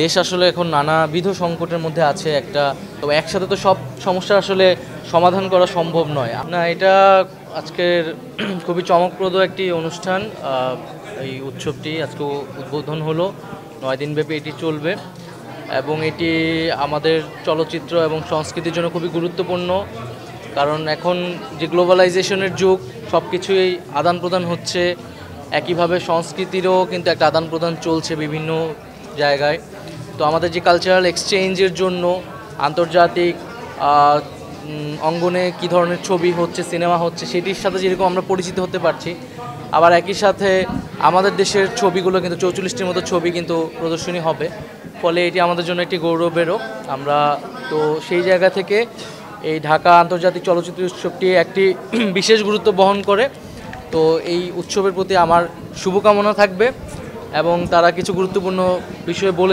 দেশ আসলে এখন নানাবিধ সংকটের মধ্যে আছে একটা, তবে একসাথে তো সব সমস্যা আসলে সমাধান করা সম্ভব নয় না। এটা আজকের খুবই চমকপ্রদ একটি অনুষ্ঠান। এই উৎসবটি আজকে উদ্বোধন হলো, 9 দিনব্যাপী এটি চলবে এবং এটি আমাদের চলচ্চিত্র এবং সংস্কৃতির জন্য খুবই গুরুত্বপূর্ণ। কারণ এখন যে গ্লোবালাইজেশনের যুগ, সব কিছুই আদান প্রদান হচ্ছে, একইভাবে সংস্কৃতিরও কিন্তু একটা আদান প্রদান চলছে বিভিন্ন জায়গায়। তো আমাদের যে কালচারাল এক্সচেঞ্জের জন্য আন্তর্জাতিক অঙ্গনে কী ধরনের ছবি হচ্ছে, সিনেমা হচ্ছে, সেটির সাথে যেরকম আমরা পরিচিত হতে পারছি, আবার একই সাথে আমাদের দেশের ছবিগুলো কিন্তু 44টির মতো ছবি কিন্তু প্রদর্শনী হবে। ফলে এটি আমাদের জন্য একটি গৌরবেরও। আমরা তো সেই জায়গা থেকে এই ঢাকা আন্তর্জাতিক চলচ্চিত্র উৎসবটি একটি বিশেষ গুরুত্ব বহন করে। তো এই উৎসবের প্রতি আমার শুভকামনা থাকবে এবং তারা কিছু গুরুত্বপূর্ণ বিষয় বলে